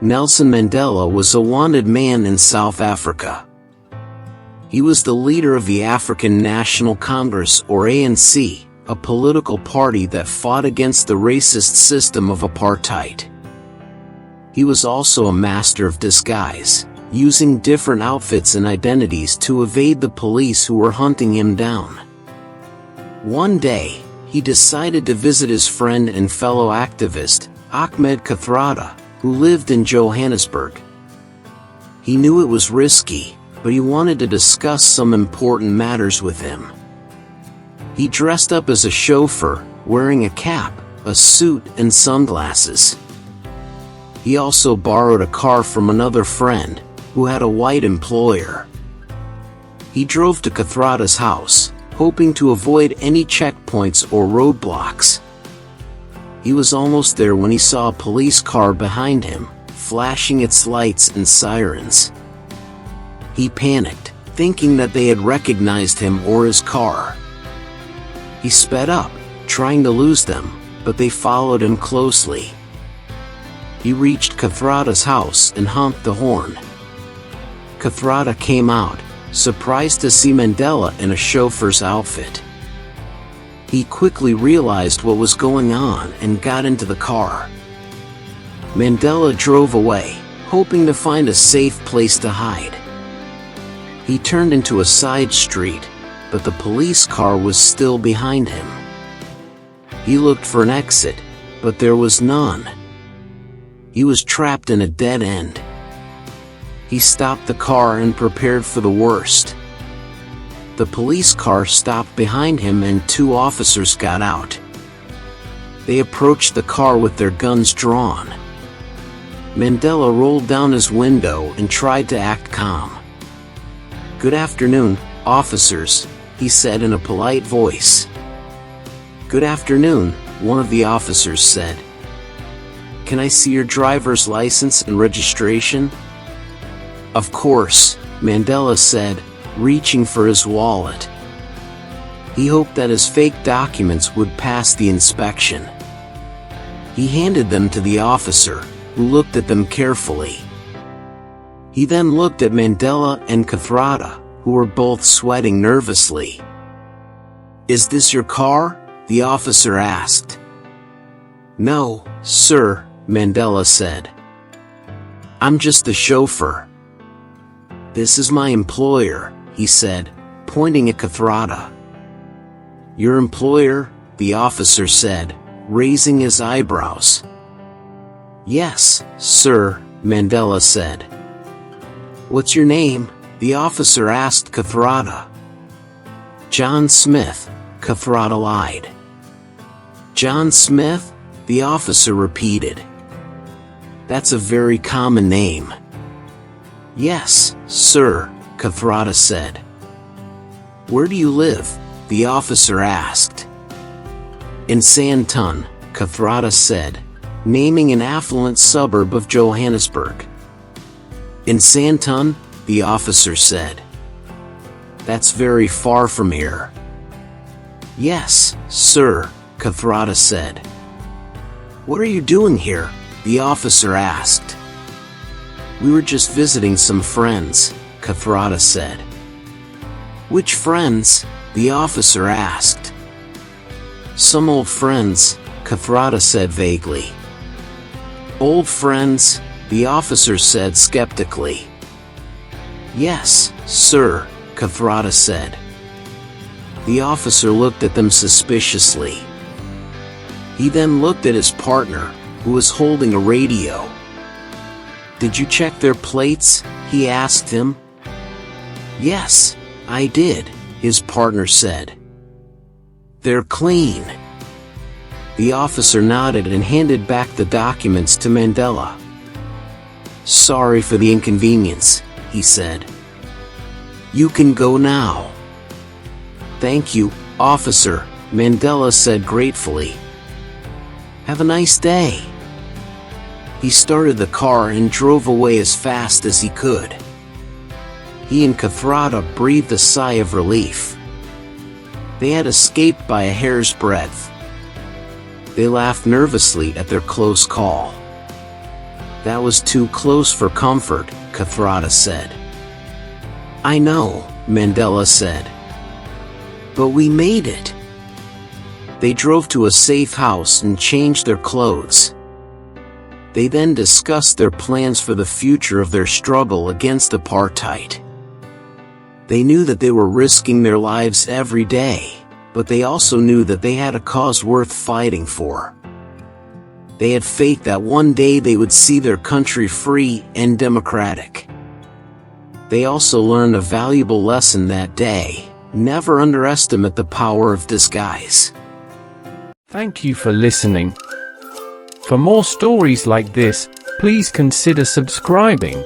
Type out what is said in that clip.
Nelson Mandela was a wanted man in South Africa. He was the leader of the African National Congress, or ANC, a political party that fought against the racist system of apartheid. He was also a master of disguise, using different outfits and identities to evade the police who were hunting him down. One day, he decided to visit his friend and fellow activist, Ahmed Kathrada, who lived in Johannesburg. He knew it was risky, but he wanted to discuss some important matters with him. He dressed up as a chauffeur, wearing a cap, a suit, and sunglasses. He also borrowed a car from another friend, who had a white employer. He drove to Kathrada's house, hoping to avoid any checkpoints or roadblocks. He was almost there when he saw a police car behind him, flashing its lights and sirens. He panicked, thinking that they had recognized him or his car. He sped up, trying to lose them, but they followed him closely. He reached Kathrada's house and honked the horn. Kathrada came out, surprised to see Mandela in a chauffeur's outfit. He quickly realized what was going on and got into the car. Mandela drove away, hoping to find a safe place to hide. He turned into a side street, but the police car was still behind him. He looked for an exit, but there was none. He was trapped in a dead end. He stopped the car and prepared for the worst. The police car stopped behind him and two officers got out. They approached the car with their guns drawn. Mandela rolled down his window and tried to act calm. "Good afternoon, officers," he said in a polite voice. "Good afternoon," one of the officers said. "Can I see your driver's license and registration?" "Of course," Mandela said, reaching for his wallet. He hoped that his fake documents would pass the inspection. He handed them to the officer, who looked at them carefully. He then looked at Mandela and Kathrada, who were both sweating nervously. "Is this your car?" the officer asked. "No, sir," Mandela said. "I'm just the chauffeur." "This is my employer," he said, pointing at Kathrada. "Your employer?" the officer said, raising his eyebrows. "Yes, sir," Mandela said. "What's your name?" the officer asked Kathrada. "John Smith," Kathrada lied. "John Smith?" the officer repeated. "That's a very common name." "Yes, sir," Kathrada said. "Where do you live?" the officer asked. "In Sandton," Kathrada said, naming an affluent suburb of Johannesburg. "In Sandton?" the officer said. "That's very far from here." "Yes, sir," Kathrada said. "What are you doing here?" the officer asked. "We were just visiting some friends," Kathrada said. "Which friends?" the officer asked. "Some old friends," Kathrada said vaguely. "Old friends?" the officer said skeptically. "Yes, sir," Kathrada said. The officer looked at them suspiciously. He then looked at his partner, who was holding a radio. "Did you check their plates?" he asked him. "Yes, I did," his partner said. "They're clean." The officer nodded and handed back the documents to Mandela. "Sorry for the inconvenience," he said. "You can go now." "Thank you, officer," Mandela said gratefully. "Have a nice day." He started the car and drove away as fast as he could. He and Kathrada breathed a sigh of relief. They had escaped by a hair's breadth. They laughed nervously at their close call. That was too close for comfort, Kathrada said. I know, Mandela said. But we made it. They drove to a safe house and changed their clothes. They then discussed their plans for the future of their struggle against apartheid. They knew that they were risking their lives every day, but they also knew that they had a cause worth fighting for. They had faith that one day they would see their country free and democratic. They also learned a valuable lesson that day: never underestimate the power of disguise. Thank you for listening. For more stories like this, please consider subscribing.